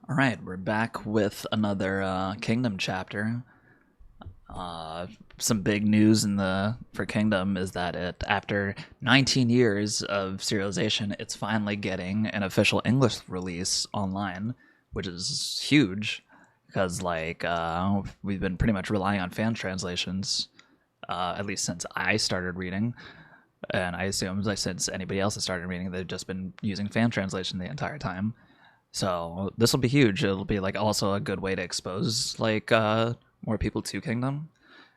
All right, we're back with another Kingdom chapter. Some big news for Kingdom is that after 19 years of serialization, it's finally getting an official English release online, which is huge because we've been pretty much relying on fan translations, at least since I started reading, and I assume since anybody else has started reading, they've just been using fan translation the entire time. So this will be huge. It'll be also a good way to expose more people to Kingdom,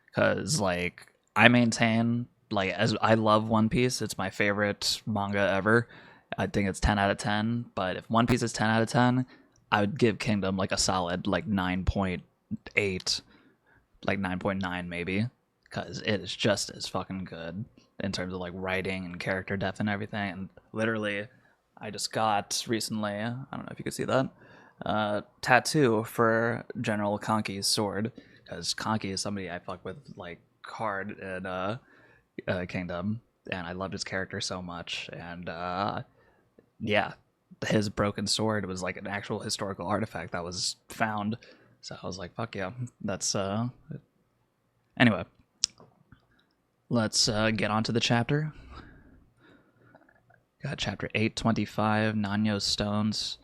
because I maintain as I love One Piece. It's my favorite manga ever. I think it's 10 out of 10. But if One Piece is 10 out of 10, I would give Kingdom a solid 9.8, 9.9 maybe, because it is just as fucking good in terms of writing and character depth and everything. And literally, I just got recently, I don't know if you could see that, tattoo for General Conky's sword, because Conky is somebody I fuck with hard in Kingdom, and I loved his character so much. And yeah, his broken sword was an actual historical artifact that was found. So I was like, fuck yeah, that's anyway. Let's get on to the chapter. Got chapter 825, NANYO'S stones.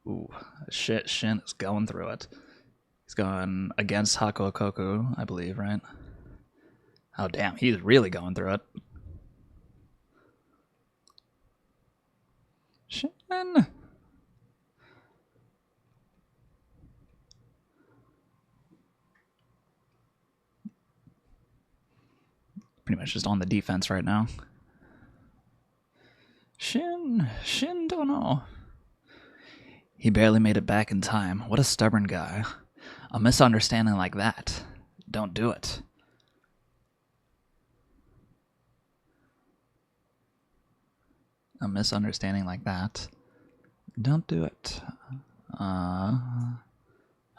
Ooh, shit, Shin is going through it. He's going against Hakuokoku, I believe, right? Oh, damn, he's really going through it. Shin! Pretty much just on the defense right now. Shin don't know. He barely made it back in time. What a stubborn guy. A misunderstanding like that. Don't do it. A misunderstanding like that. Don't do it. I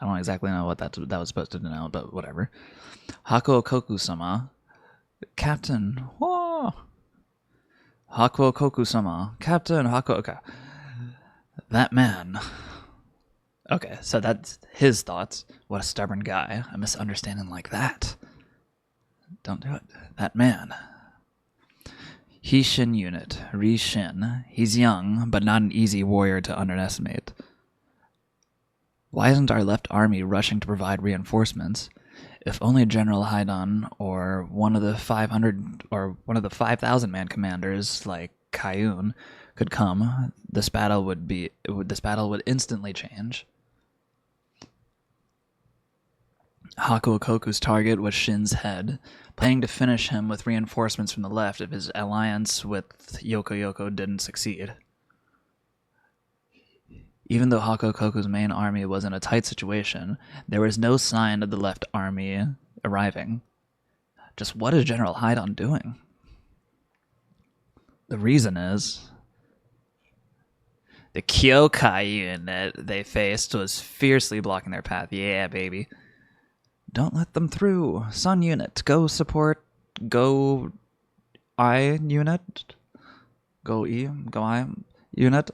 don't exactly know what that was supposed to denote, but whatever. Hakuokoku-sama. Captain. Whoa. Hakuokoku-sama. Captain Hakuo. Okay. That man. Okay, so that's his thoughts. What a stubborn guy. A misunderstanding like that. Don't do it. That man. Hishin unit. Rishin. He's young, but not an easy warrior to underestimate. Why isn't our left army rushing to provide reinforcements? If only General Haidon or one of the 500 or one of the 5,000 man commanders like Kayun could come, this battle would instantly change. Hakuokoku's target was Shin's head, planning to finish him with reinforcements from the left if his alliance with Yoko didn't succeed. Even though Hakuokoku's main army was in a tight situation, there was no sign of the left army arriving. Just what is General Haidon doing? The reason is the Kyokai unit they faced was fiercely blocking their path. Yeah, baby. Don't let them through. Sun unit, go support. Go I unit. Go E. Go I unit.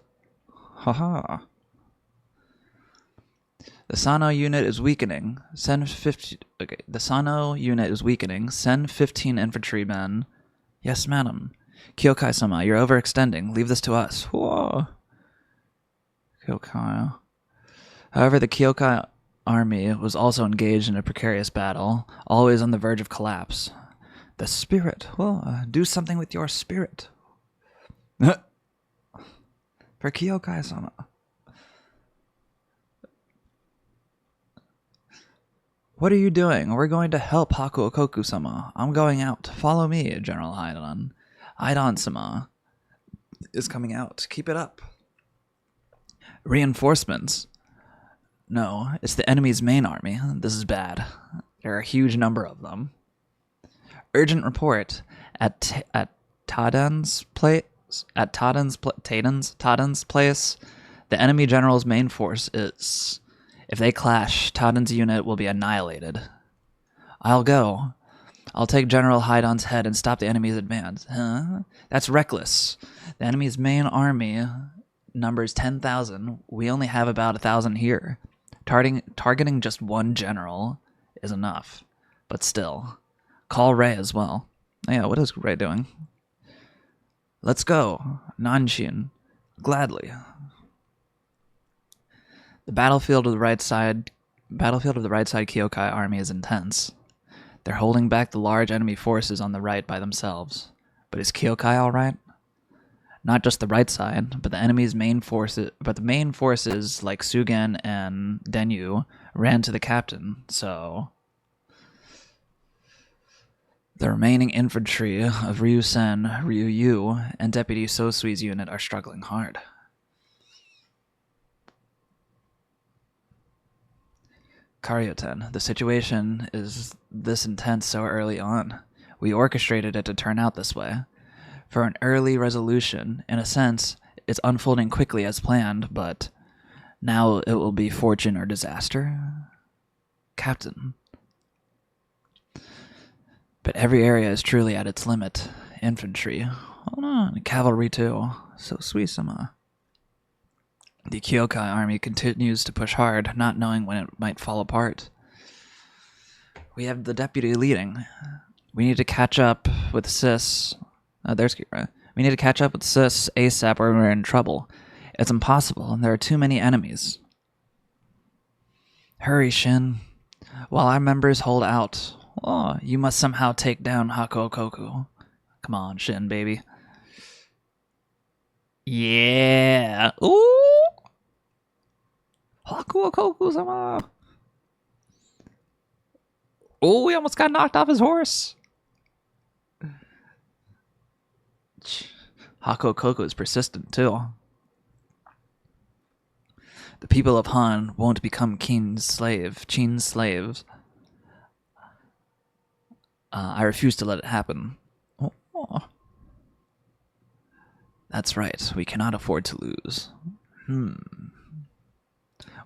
Haha. The Sano unit is weakening. Send 50. Okay, the Sano unit is weakening. Send 15 infantrymen. Yes, madam. Kyokai-sama, you're overextending. Leave this to us. Whoa. Kyokai. However, the Kyokai army was also engaged in a precarious battle, always on the verge of collapse. The spirit. Well, do something with your spirit. For Kyokai-sama. What are you doing? We're going to help Hakuokoku-sama. I'm going out. Follow me, General Haidon. Haidon-sama is coming out. Keep it up. Reinforcements. No, it's the enemy's main army. This is bad. There are a huge number of them. Urgent report. At Taden's place. At Taden's place, the enemy general's main force is. If they clash, Taden's unit will be annihilated. I'll go. I'll take General Haidon's head and stop the enemy's advance. Huh? That's reckless. The enemy's main army numbers 10,000. We only have about 1,000 here. Targeting just one general is enough. But still, call Ray as well. Yeah, what is Ray doing? Let's go, Nanshin. Gladly. The battlefield of the right side Kyokai army is intense. They're holding back the large enemy forces on the right by themselves. But is Kyokai all right? Not just the right side, but the enemy's main forces. But the main forces like Sugen and Denyu ran to the captain. So the remaining infantry of Ryu-sen, Ryu-Yu, and Deputy Sosui's unit are struggling hard. Karyoten, the situation is this intense so early on. We orchestrated it to turn out this way. For an early resolution, in a sense, it's unfolding quickly as planned, but now it will be fortune or disaster? Captain. But every area is truly at its limit. Infantry. Hold on, cavalry too. So sweet-sama. The Kyokai army continues to push hard, not knowing when it might fall apart. We have the deputy leading. We need to catch up with Sis. There's Kira. We need to catch up with Sis ASAP or we're in trouble. It's impossible, and there are too many enemies. Hurry, Shin. While our members hold out, you must somehow take down Hakuokoku. Come on, Shin, baby. Yeah. Ooh. Hakuokoku-sama. Oh, he almost got knocked off his horse. Hakuokoku is persistent, too. The people of Han won't become Qin's slaves. I refuse to let it happen. Oh. That's right. We cannot afford to lose.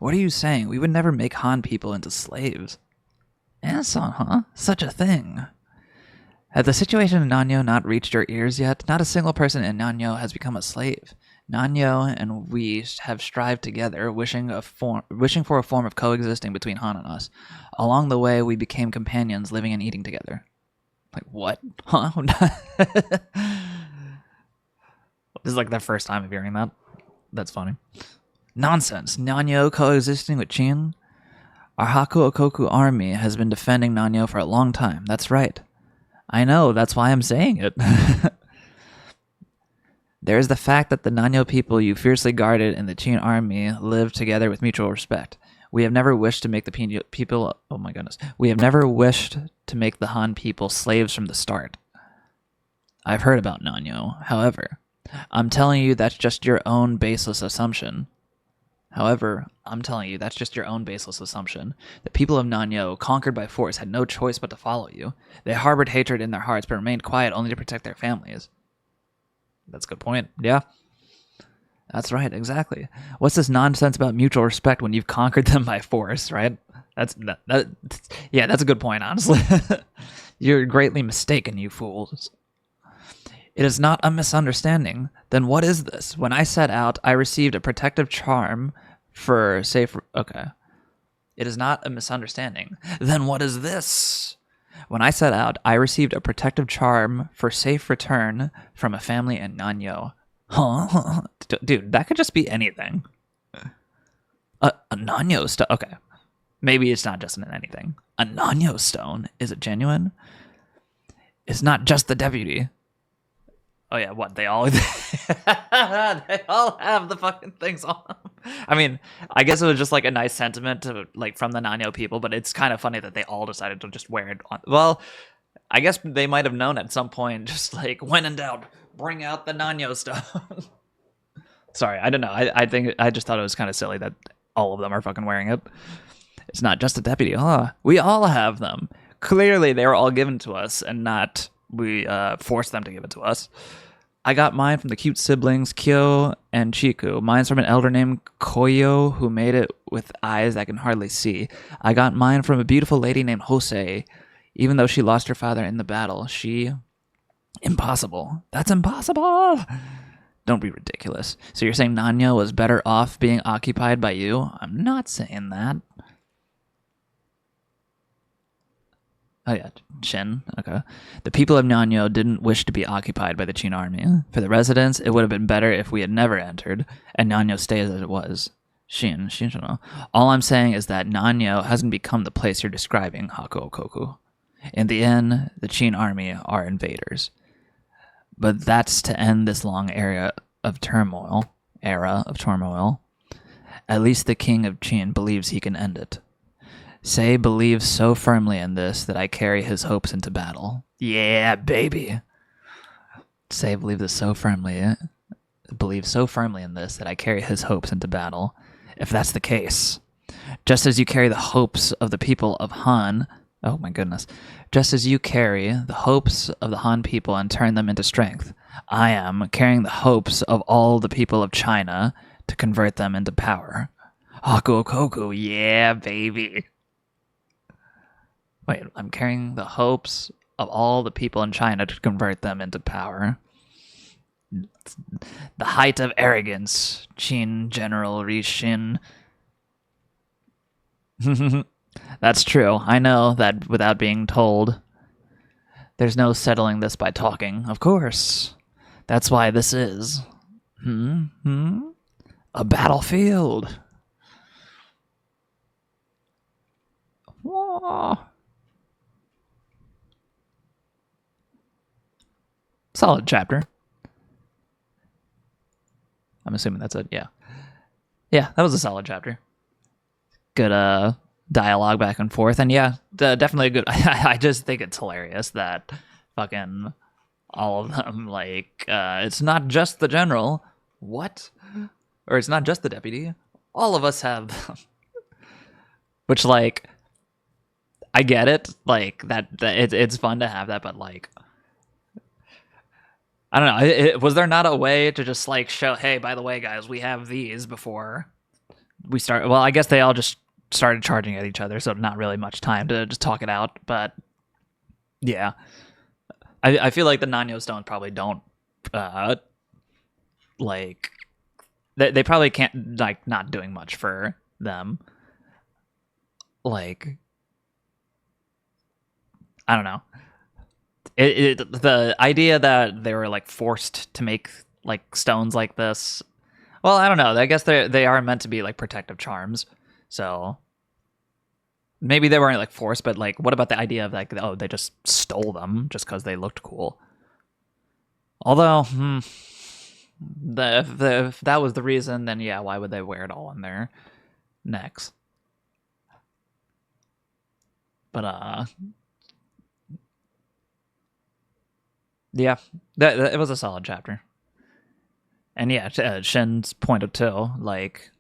What are you saying? We would never make Han people into slaves. Anson, huh? Such a thing. Has the situation in Nanyo not reached your ears yet? Not a single person in Nanyo has become a slave. Nanyo and we have strived together, wishing for a form of coexisting between Han and us. Along the way, we became companions, living and eating together. Like, what? Huh? This is like the first time of hearing that. That's funny. Nonsense. Nanyo coexisting with Qin? Our Hakuokoku army has been defending Nanyo for a long time. That's right. I know, that's why I'm saying it. There's the fact that the Nanyo people you fiercely guarded in the Qin army live together with mutual respect. We have never wished to make the people... Oh my goodness. We have never wished to make the Han people slaves from the start. I've heard about Nanyo. However, I'm telling you that's just your own baseless assumption. The people of Nanyo, conquered by force, had no choice but to follow you. They harbored hatred in their hearts, but remained quiet only to protect their families. That's a good point. Yeah. That's right, exactly. What's this nonsense about mutual respect when you've conquered them by force, right? Yeah, that's a good point, honestly. You're greatly mistaken, you fools. It is not a misunderstanding. Then what is this? When I set out, I received a protective charm for safe... Okay. It is not a misunderstanding. Then what is this? When I set out, I received a protective charm for safe return from a family in Nanyo. Huh? Dude, that could just be anything. A Nanyo stone. Okay. Maybe it's not just an anything. A Nanyo stone. Is it genuine? It's not just the deputy. Oh yeah, what? They all they all have the fucking things on them. I mean, I guess it was just like a nice sentiment to, like, from the Nanyo people, but it's kind of funny that they all decided to just wear it on. Well, I guess they might have known at some point, just like, when in doubt, bring out the Nanyo stuff. Sorry, I don't know. I think I just thought it was kind of silly that all of them are fucking wearing it. It's not just a deputy. We all have them. Clearly, they were all given to us, and not we forced them to give it to us. I got mine from the cute siblings Kyo and Chiku. Mine's from an elder named Koyo who made it with eyes that can hardly see. I got mine from a beautiful lady named Jose. Even though she lost her father in the battle, Impossible. That's impossible! Don't be ridiculous. So you're saying Nanyo was better off being occupied by you? I'm not saying that. Oh yeah, Shin. Okay. The people of Nanyo didn't wish to be occupied by the Qin army. For the residents, it would have been better if we had never entered, and Nanyo stays as it was. Shin. All I'm saying is that Nanyo hasn't become the place you're describing, Hakuo Koku. In the end, the Qin army are invaders. But that's to end this long era of turmoil. At least the king of Qin believes he can end it. Say believes so firmly in this that I carry his hopes into battle. Yeah, baby. Say believes so firmly in this that I carry his hopes into battle. If that's the case, just as you carry the hopes of the people of Han, oh my goodness, just as you carry the hopes of the Han people and turn them into strength, I am carrying the hopes of all the people of China to convert them into power. Hakuo Koku, yeah, baby. Wait, I'm carrying the hopes of all the people in China to convert them into power. The height of arrogance, Qin General Rishin. That's true. I know that without being told. There's no settling this by talking, of course. That's why this is... a battlefield. Whoa. Solid chapter. I'm assuming that's it, yeah. Yeah, that was a solid chapter. Good dialogue back and forth, and yeah, definitely a good... I just think it's hilarious that fucking all of them, like, it's not just the general. What? Or it's not just the deputy. All of us have them. Which, like, I get it. Like, it's fun to have that, but, like... I don't know. Was there not a way to just, like, show, hey, by the way, guys, we have these before we start? Well, I guess they all just started charging at each other, so not really much time to just talk it out. But, yeah. I feel like the Nanyo Stones probably don't, like... They probably can't, like, not doing much for them. Like... I don't know. The idea that they were like forced to make like stones like this, well, I don't know. I guess they are meant to be like protective charms, so maybe they weren't like forced. But like, what about the idea of like, oh, they just stole them just because they looked cool? Although, if that was the reason, then yeah, why would they wear it all on their necks? But yeah, it was a solid chapter. And yeah, Shin's point of too, like,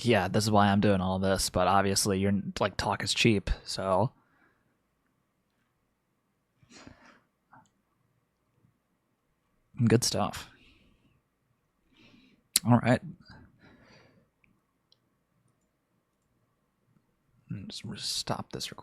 yeah, this is why I'm doing all this, but obviously you're like, talk is cheap, so good stuff. All right. Just stop this recording.